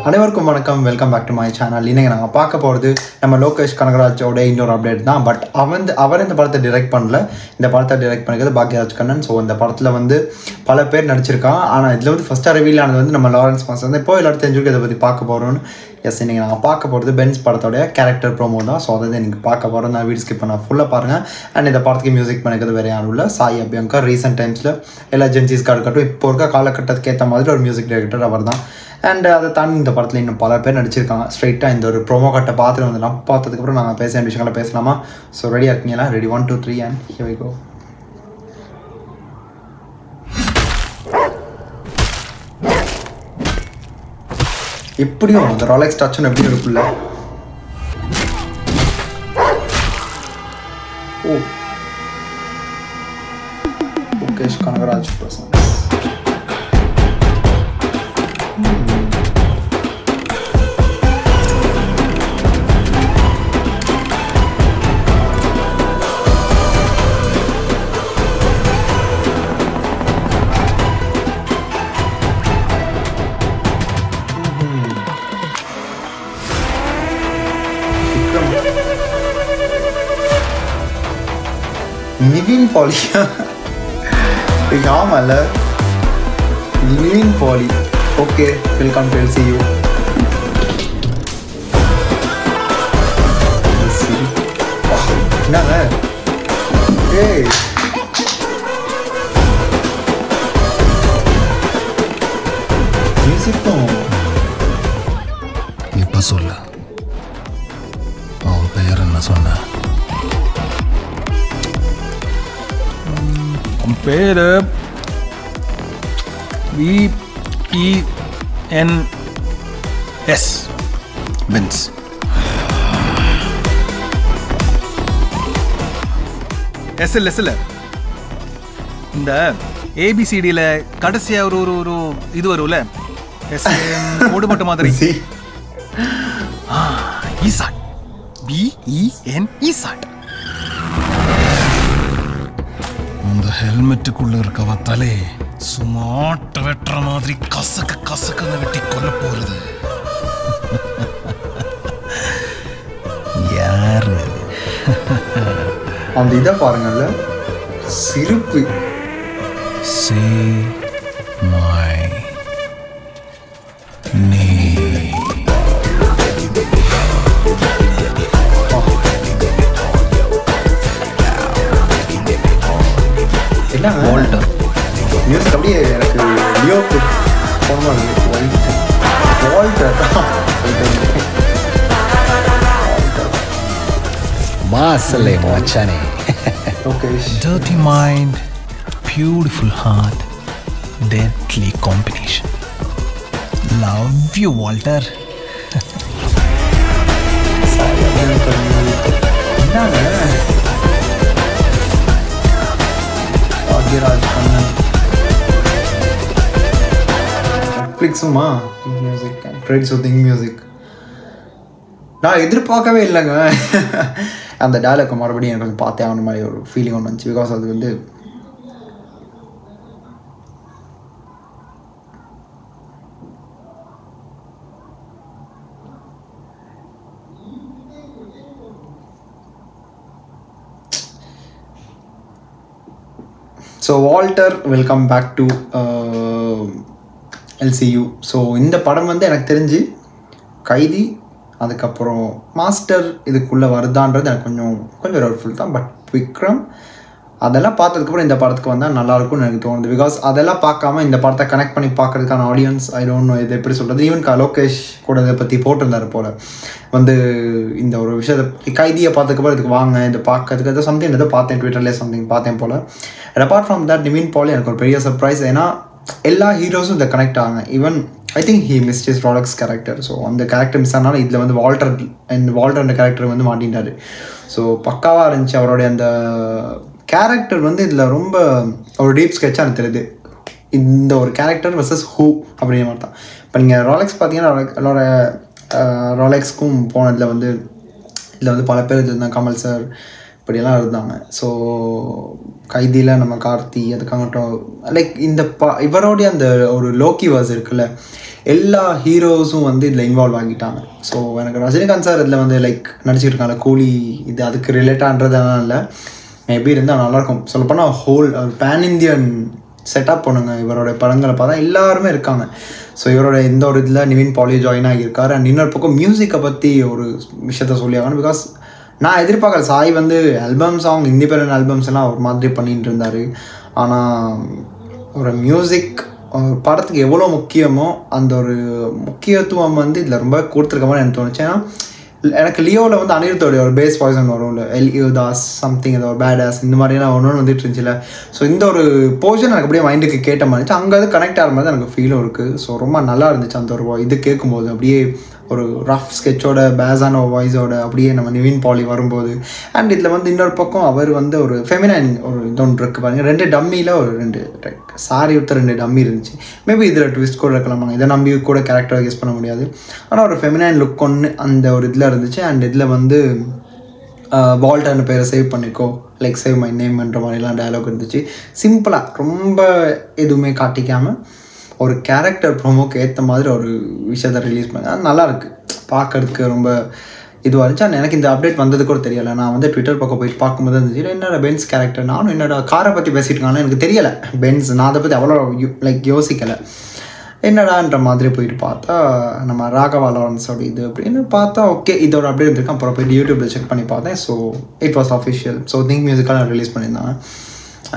அனைவருக்கும் வணக்கம். Welcome back to my channel. இன்னைக்கு நாங்கள் பார்க்க போகிறது நம்ம லோகேஷ் கனகராஜோட இன்னொரு அப்டேட் தான். பட் அவர் இந்த படத்தை டிரெக்ட் பண்ணல. இந்த படத்தை டிரெக்ட் பண்ணிக்கிறது பாக்யராஜ் கண்ணன். ஸோ இந்த படத்தில் வந்து பல பேர் நடிச்சிருக்காங்க. ஆனால் இதில் வந்து ஃபஸ்ட்டாக ரிவீல் ஆனது வந்து நம்ம லாரன்ஸ் மாஸ் வந்து இப்போ எல்லாரும் தெரிஞ்சுக்க இதை பற்றி பார்க்க போகிறோன்னு. எஸ், இன்றைக்கி நாங்கள் பார்க்க போகிறது பென்ஸ் படத்தோடைய கேரக்டர் ப்ரோமோ தான். ஸோ அதை எனக்கு பார்க்க போகிறோம். நான் வீடியோ ஸ்கிப் பண்ண ஃபுல்லாக பாருங்கள். அண்ட் இந்த படத்துக்கு மியூசிக் பண்ணிக்கிறது வேறு யாரும் இல்லை, சாய் அபியங்கர். ரீசெண்ட் டைம்ஸில் எல்லா ஏஜென்சிஸ்க்காக இருக்கட்டும், இப்போ இருக்க காலகட்டத்துக்கு ஏற்ற மாதிரி ஒரு மியூசிக் டைரக்டர் அவர் தான். அண்ட் அதை தாண்டி இந்த படத்தில் இன்னும் பல பேர் நடிச்சிருக்காங்க. ஸ்ட்ரைட்டாக இந்த ஒரு ப்ரோமோ கட்டை பார்த்துட்டு வந்துடலாம். பார்த்ததுக்கப்புறம் நாங்கள் பேச வேண்டிய விஷயங்களை பேசலாமா? ஸோ ரெடியாக இருக்கீங்களா? Ready 1 2 3 and here we go. எப்படியும் அந்த ராலெக்ஸ் டச்சுன்னு எப்படியும் இருக்குல்ல. ஓ, லோகேஷ் கனகராஜ் பர்சன். நிவின் பாலி. ஆமாம்ல, Nivin Pauly. Okay, welcome to LCU. என்னங்க ஏய், மியூசிக்கும் இப்ப சொல்ல. அவன் பெயர் என்ன சொன்ன? பேரு VENS பென்ஸ். SL இந்த ABCDல கடைசியா ஒரு இது வரும்ல, ஓடு மட்டும் மாதிரி. ஈசாட், BEN ஈசாட். அந்த ஹெல்மெட்டுக்குள்ள இருக்கவ தலை சுமாட்ட வெட்டுற மாதிரி கசக்குன்னு வெட்டி கொல்ல போறது யாரு? அந்த இதை பாருங்கல்ல, சிரிப்பு. Say my name. Walter music அப்படியே எனக்கு லியோக்கு வால்டர் மாசலே மச்சானே. Lokesh. Dirty mind, beautiful heart, deadly combination. Love you, Walter. Bhagyaraj Kannan. நெட்ஃப்ளிக்ஸுமா மியூசிக், ட்ரெட் சூத்திங் மியூசிக். நான் எதிர்பார்க்கவே இல்லைங்க. அந்த டயலாக் மறுபடியும் எனக்கு கொஞ்சம் பார்த்தே ஆகணும் மாதிரி ஒரு ஃபீலிங் ஒன்று வந்துச்சு. பிகாஸ் அது வந்து so Walter, welcome back to LCU. So இந்த படம் வந்து எனக்கு தெரிஞ்சு கைதி, அதுக்கப்புறம் மாஸ்டர் இதுக்குள்ளே வருதான்றது எனக்கு கொஞ்சம் டவுட்ஃபுல் தான். பட் விக்ரம் அதெல்லாம் பார்த்ததுக்கப்புறம் இந்த படத்துக்கு வந்தால் நல்லாயிருக்கும்னு எனக்கு தோணுது. பிகாஸ் அதெல்லாம் பார்க்காம இந்த படத்தை கனெக்ட் பண்ணி பார்க்கறதுக்கான ஆடியன்ஸ் ஐ டோன்ட் நோ இது எப்படி சொல்கிறது. ஈவன் லோகேஷ் கூட இதை பற்றி போட்டிருந்தார் போல் வந்து இந்த ஒரு விஷயத்தை கைதியை பார்த்ததுக்கப்புறம் இதுக்கு வாங்க இதை பார்க்கறதுக்கு ஏதோ சம்திங் ஏதோ பார்த்தேன், ட்விட்டர்லேயே சம்திங் பார்த்தேன் போல். Apart from that Nivin Pauly எனக்கு ஒரு பெரிய சர்ப்ரைஸ். ஏன்னா எல்லா ஹீரோஸும் இதை கனெக்ட் ஆகுங்க. Even I think he missed his Rolex character. So அந்த கேரக்டர் மிஸ் ஆனாலும் இதில் வந்து வால்டர் அந்த கேரக்டர் வந்து மாட்டின்றாரு. ஸோ பக்காவாக இருந்துச்சு. அவருடைய அந்த கேரக்டர் வந்து இதில் ரொம்ப ஒரு டீப் ஸ்கெட்சாக எனக்கு தெரியுது. இந்த ஒரு கேரக்டர் வர்சஸ் ஹூ அப்படிங்கிற மாதிரி தான். இப்போ நீங்கள் ராலெக்ஸ் பார்த்தீங்கன்னா ராலெக்ஸ்க்கும் போனதில் வந்து இதில் வந்து பல பேர் இருந்தாங்க. கமல் சார், இப்படியெல்லாம் இருந்தாங்க. ஸோ கைதியில் நம்ம கார்த்தி அதுக்காகட்டும் லைக் இந்த இவரோடைய அந்த ஒரு லோக்கி வாஸ் இருக்குல்ல, எல்லா ஹீரோஸும் வந்து இதில் இன்வால்வ் ஆகிட்டாங்க. ஸோ எனக்கு ரஜினிகாந்த் சார் இதில் வந்து லைக் நடிச்சிட்டு இருக்காங்க கூலி, இது அதுக்கு ரிலேட்டான்றதெல்லாம் இல்லை, மேபி இருந்தால் நல்லாயிருக்கும். சொல்லப்போனால் ஹோல் பேன் இந்தியன் செட்டப் பண்ணுங்க இவரோட படங்களை பார்த்தா எல்லாருமே இருக்காங்க. ஸோ இவரோட இந்த ஒரு இதில் நிவின் பாலி ஜாயின் ஆகியிருக்காரு. அண்ட் இன்னொரு பக்கம் மியூசிக்கை பற்றி ஒரு விஷயத்த சொல்லி ஆகணும். பிகாஸ் நான் எதிர்பார்க்குற சாய் வந்து ஆல்பம் சாங் இண்டிபெண்டன்ட் ஆல்பம்ஸ் எல்லாம் ஒரு மாதிரி பண்ணிட்டு இருந்தார். ஆனால் ஒரு மியூசிக் படத்துக்கு எவ்வளோ முக்கியமோ அந்த ஒரு முக்கியத்துவம் வந்து இதில் ரொம்ப கொடுத்துருக்க மாதிரி எனக்கு தோணுச்சு. ஏன்னா எனக்கு லியோவில் வந்து அனிருத்தோடைய ஒரு பேஸ் வாய்ஸ் ஒன்று வரும்ல, எல்இஓ தாஸ் சம்திங், ஏதோ ஒரு பேடாஸ் இந்த மாதிரிலாம் ஒன்று வந்துட்டு இருந்துச்சுல. ஸோ இந்த ஒரு போர்ஷன் எனக்கு அப்படியே மைண்டுக்கு கேட்ட மாதிரி இருந்துச்சு. அங்கே அது கனெக்ட் ஆகிற மாதிரி எனக்கு ஃபீலும் இருக்குது. ஸோ ரொம்ப நல்லா இருந்துச்சு அந்த ஒரு இது கேட்கும்போது. அப்படியே ஒரு ரஃப் ஸ்கெட்சோட பேஸான வாய்ஸோட அப்படியே நம்ம நிவின் பாலி வரும்போது. அண்ட் இதில் வந்து இன்னொரு பக்கம் அவர் வந்து ஒரு ஃபெமினைன் ஒரு இது ஒன்று இருக்குது பாருங்கள், 2 டம்மியில் ஒரு 2 சாரி ஒருத்தர் 2 டம்மி இருந்துச்சு. மேபி இதில் ட்விஸ்ட் கூட இருக்கலாம், இதை நம்பி கூட கேரக்டரை கெஸ் பண்ண முடியாது. ஆனால் ஒரு ஃபெமினைன் லுக் ஒன்று அந்த ஒரு இதில் இருந்துச்சு. அண்ட் இதில் வந்து வால்டர்னு பேரை சேவ் பண்ணிக்கோ, லைக் சேவ் மை நேம்ன்ற மாதிரிலாம் டயலாக் இருந்துச்சு. சிம்பிளாக ரொம்ப எதுவுமே காட்டிக்காமல் ஒரு கேரக்டர் ப்ரோமோக்கு ஏற்ற மாதிரி ஒரு விஷயத்தை ரிலீஸ் பண்ணி அது நல்லாயிருக்கு பார்க்கறதுக்கு, ரொம்ப இதுவாக இருந்துச்சு. ஆனால் எனக்கு இந்த அப்டேட் வந்தது கூட தெரியலை. நான் வந்து ட்விட்டர் பக்கம் போயிட்டு பார்க்கும்போது இருந்துச்சு என்னோட பென்ஸ் கேரக்டர், நானும் என்னோட காரை பற்றி பேசிட்டு இருக்காங்கன்னு எனக்கு தெரியலை பென்ஸ், நான் அதை பற்றி அவ்வளோ லைக் யோசிக்கலை என்னடான்ற மாதிரி போயிட்டு பார்த்தா நம்ம ராகவா லாரன்ஸோட இது அப்படின்னு பார்த்தா ஓகே இதோட அப்டேட் இருந்திருக்கு. அப்புறம் போய்ட்டு யூடியூப்பில் செக் பண்ணி பார்த்தேன். So it was official. So think மியூசிக்காக ரிலீஸ் பண்ணியிருந்தாங்க.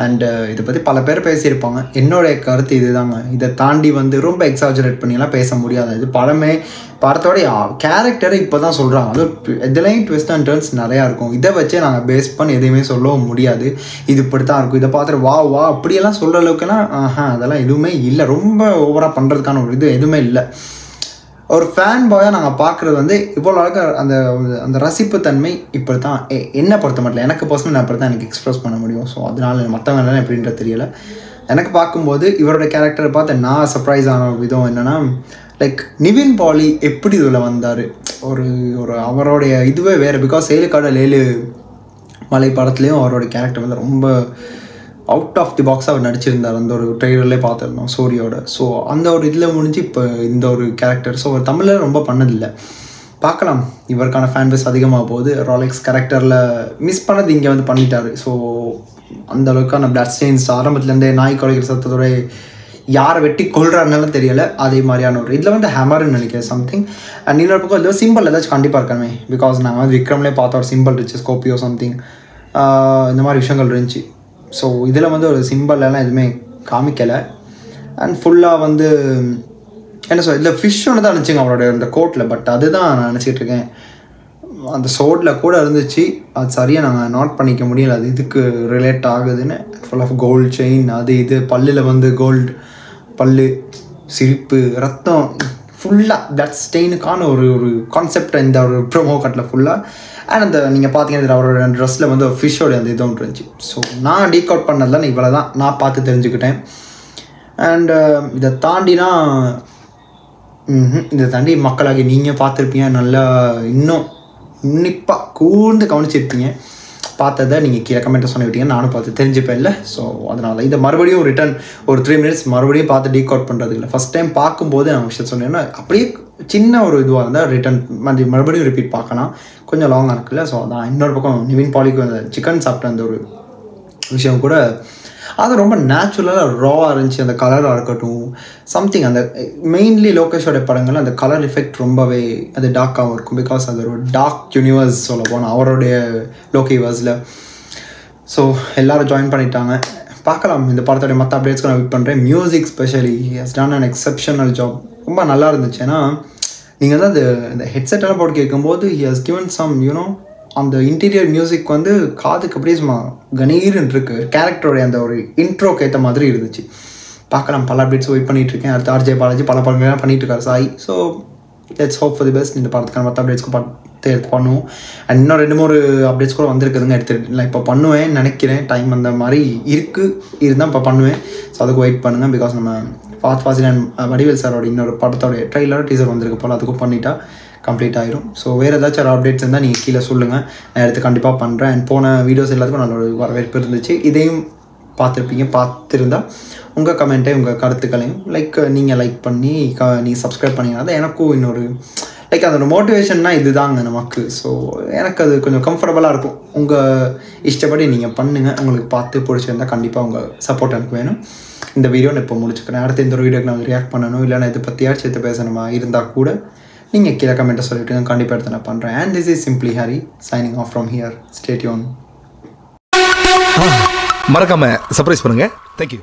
அண்டு இதை பற்றி பல பேர் பேசியிருப்பாங்க. என்னுடைய கருத்து இது தாங்க, இதை தாண்டி வந்து ரொம்ப எக்ஸாஜரேட் பண்ணிலாம் பேச முடியாது. இது படத்தோடைய கேரக்டரை இப்போ தான் சொல்கிறாங்க, அது இதுலேயும் ட்விஸ்ட் அண்ட் டர்ன்ஸ் நிறையா இருக்கும். இதை வச்சே நாங்கள் பேஸ் பண்ணி எதையுமே சொல்லவும் முடியாது. இது இப்படி தான் இருக்கும், இதை பார்த்துட்டு வா அப்படியெல்லாம் சொல்கிற அளவுக்குலாம் அதெல்லாம் எதுவுமே இல்லை. ரொம்ப ஓவராக பண்ணுறதுக்கான ஒரு இது எதுவுமே இல்லை. ஒரு ஃபேன் பாயாக நாங்கள் பார்க்குறது வந்து இவ்வளோ அழகாக அந்த அந்த ரசிப்பு தன்மை இப்படி தான் என்ன பொறுத்த மட்டும் எனக்கு பர்சனல் நான் அப்படி தான் எனக்கு எக்ஸ்ப்ரெஸ் பண்ண முடியும். ஸோ அதனால மற்றவங்களாம் எப்படின்றது தெரியலை. எனக்கு பார்க்கும்போது இவரோட கேரக்டரை பார்த்து நான் சர்ப்ரைஸ் ஆன விதம் என்னென்னா லைக் நிவின் பாலி எப்படி இதில் வந்தார், ஒரு அவருடைய இதுவே வேறு. பிகாஸ் ஏழுக்காடல் 7 மலை படத்துலேயும் அவரோட கேரக்டர் வந்து ரொம்ப அவுட் ஆஃப் தி பாக்ஸ் அவர் நடிச்சிருந்தார். அந்த ஒரு ட்ரெய்லர்லேயே பார்த்துருந்தோம் சூரியோட. ஸோ அந்த ஒரு இதில் முடிஞ்சு இப்போ இந்த ஒரு கேரக்டர் ஸோ ஒரு தமிழில் ரொம்ப பண்ணதில்லை. பார்க்கலாம், இவருக்கான ஃபேன் பேஸ் அதிகமாக போகுது. ராலெக்ஸ் கேரக்டரில் மிஸ் பண்ணது இங்கே வந்து பண்ணிட்டார். ஸோ அந்த அளவுக்கான பிளட் ஸ்டெயின்ஸ் ஆரம்பத்துலேருந்தே நாய் குலைக்கிற சத்தத்தோட யாரை வெட்டி கொள்றாருனாலும் தெரியலை. அதே மாதிரியான ஒரு இதில் வந்து ஹேமர்னு நினைக்கிறேன் சம்திங். அண்ட் இன்னொரு பக்கம் இதில் சிம்பிள் ஏதாச்சும் கண்டிப்பாக இருக்கணுமே. பிகாஸ் நாங்கள் வந்து விக்ரம்லேயே பார்த்தோம் ஒரு சிம்பிள் இருந்துச்சு, ஸ்கோப்பியோ சம்திங் இந்த மாதிரி விஷயங்கள் இருந்துச்சு. ஸோ இதில் வந்து ஒரு சிம்பிள்லாம் எதுவுமே காமிக்கலை. அண்ட் ஃபுல்லாக வந்து என்ன சொல் இதில் ஃபிஷ் ஒன்று தான் இருந்துச்சுங்க அவரோட இந்த கோட்டில். பட் அதுதான் நான் நினச்சிட்டு இருக்கேன், அந்த சோடில் கூட இருந்துச்சு, அது சரியாக நாங்கள் நோட் பண்ணிக்க முடியல அது இதுக்கு ரிலேட் ஆகுதுன்னு. ஃபுல் ஆஃப் கோல்டு செயின், அது இது பல்லில் வந்து கோல்டு பல்லு, சிரிப்பு, ரத்தம், ஃபுல்லாக பிளட் ஸ்டெயினுக்கான ஒரு கான்செப்ட் இந்த ஒரு ப்ரோமோ கட்டில் ஃபுல்லாக. அண்ட் அந்த நீங்கள் பார்த்தீங்கன்னா அவரோட ட்ரெஸ்ஸில் வந்து ஒரு ஃபிஷ்ஷோட அந்த இது ஒன்று இருந்துச்சு. ஸோ நான் டீக் அவுட் பண்ணதில் இவ்வளோ தான் நான் பார்த்து தெரிஞ்சுக்கிட்டேன். அண்ட் இதை தாண்டினா இதை தாண்டி மக்களாகி நீங்கள் பார்த்துருப்பீங்க, நல்லா இன்னும் உன்னிப்பாக கூர்ந்து கவனிச்சிருப்பீங்க. பார்த்ததை நீங்கள் கீழே கமெண்ட்டை சொன்ன விட்டீங்க, நானும் பார்த்து தெரிஞ்சுப்பேன் இல்லை. ஸோ அதனால் இதை மறுபடியும் ரிட்டர்ன் ஒரு 3 மினிட்ஸ் மறுபடியும் பார்த்து டீக் அவுட் பண்ணுறது இல்லை. ஃபஸ்ட் டைம் பார்க்கும்போது நான் விஷயம் சொன்னேன்னா அப்படியே சின்ன ஒரு இதுவாக இருந்தால் ரிட்டர்ன் மறுபடியும் ரிப்பீட் பார்க்கலாம், கொஞ்சம் லாங்காக இருக்குல்ல. ஸோ அதான் இன்னொரு பக்கம் நிவின் பாலிக்கு அந்த சிக்கன் சாப்பிட்ட அந்த ஒரு விஷயம் கூட அது ரொம்ப நேச்சுரலாக ராவாக இருந்துச்சு. அந்த கலராக இருக்கட்டும் சம்திங், அந்த மெயின்லி லோகேஷோட படங்கள் அந்த கலர் எஃபெக்ட் ரொம்பவே அது டார்க்காகவும் இருக்கும். பிகாஸ் அது ஒரு டார்க் யூனிவர்ஸ் சொல்ல போனால் அவருடைய லோகேவர்ஸில். ஸோ எல்லோரும் ஜாயின் பண்ணிட்டாங்க. பார்க்கலாம் இந்த படத்தோடைய மற்ற அப்டேட்ஸ்க்கு நான் வெயிட் பண்ணுறேன். Music specially has done an exceptional job, ரொம்ப நல்லா இருந்துச்சு. ஏன்னா நீங்கள் வந்து அந்த ஹெட்செட்டெல்லாம் போட்டு கேட்கும்போது he has given some you know அந்த இன்டீரியர் மியூசிக் வந்து காதுக்கு அப்படியே சும்மா கணீர்னு இருக்குது. கேரக்டரோடைய அந்த ஒரு இன்ட்ரோக்கு ஏற்ற மாதிரி இருந்துச்சு. பார்க்கலாம், பல அப்டேட்ஸ் வெயிட் பண்ணிகிட்ருக்கேன். அடுத்து ஆர்ஜே பாலாஜி பல படங்கள்லாம் பண்ணிகிட்ருக்காரு சாய். So let's hope for the best. இந்த படத்துக்கான மற்ற அப்டேட்ஸ்க்கு எடுத்து பண்ணுவோம். அண்ட் இன்னும் 2-3 அப்டேட்ஸ் கூட வந்திருக்குதுங்க, எடுத்துகிட்டு இப்போ பண்ணுவேன் நினைக்கிறேன். டைம் அந்த மாதிரி இருந்தால் இப்போ பண்ணுவேன். ஸோ அதுக்கு வெயிட் பண்ணுங்கள். பிகாஸ் நம்ம ஃபாசில் அண்ட் வடிவேல் சாரோட இன்னொரு படத்தோடைய ட்ரெய்லர் டீசர் வந்திருக்கு போல், அதுக்கும் பண்ணிட்டா கம்ப்ளீட் ஆயிரும். ஸோ வேறு ஏதாச்சும் ஒரு அப்டேட்ஸ் இருந்தால் நீங்கள் கீழே சொல்லுங்கள், நான் எடுத்து கண்டிப்பாக பண்ணுறேன். அண்ட் போன வீடியோஸ் எல்லாத்துக்கும் நல்ல ஒரு வரவேற்பு இருந்துச்சு. இதையும் பார்த்துருப்பீங்க. பார்த்துருந்தா உங்கள் கமெண்ட்டை உங்கள் கருத்துக்களையும் நீங்கள் லைக் பண்ணி நீங்கள் சப்ஸ்கிரைப் பண்ணிங்கன்னா தான் எனக்கும் இன்னொரு அதோட மோட்டிவேஷன்னா இதுதாங்க நமக்கு. ஸோ எனக்கு அது கொஞ்சம் கம்ஃபர்டபுளாக இருக்கும். உங்கள் இஷ்டப்படி நீங்கள் பண்ணுங்கள். உங்களுக்கு பார்த்து பிடிச்சிருந்தால் கண்டிப்பாக உங்கள் சப்போர்ட் எனக்கு வேணும். இந்த வீடியோ நான் இப்போ முடிச்சுக்கிறேன். அடுத்த இந்த வீடியோக்கு நான் ரியாக்ட் பண்ணணும் இல்லைனா இதை பற்றியாச்சும் எடுத்து பேசணுமா இருந்தால் கூட நீங்கள் கீழே கமெண்ட்டை சொல்லிவிட்டு கண்டிப்பாக எடுத்து நான் பண்ணுறேன். And this is simply Hari signing off from here. Stay tune. மறக்காம சர்ப்ரைஸ் பண்ணுங்க. தேங்க்யூ.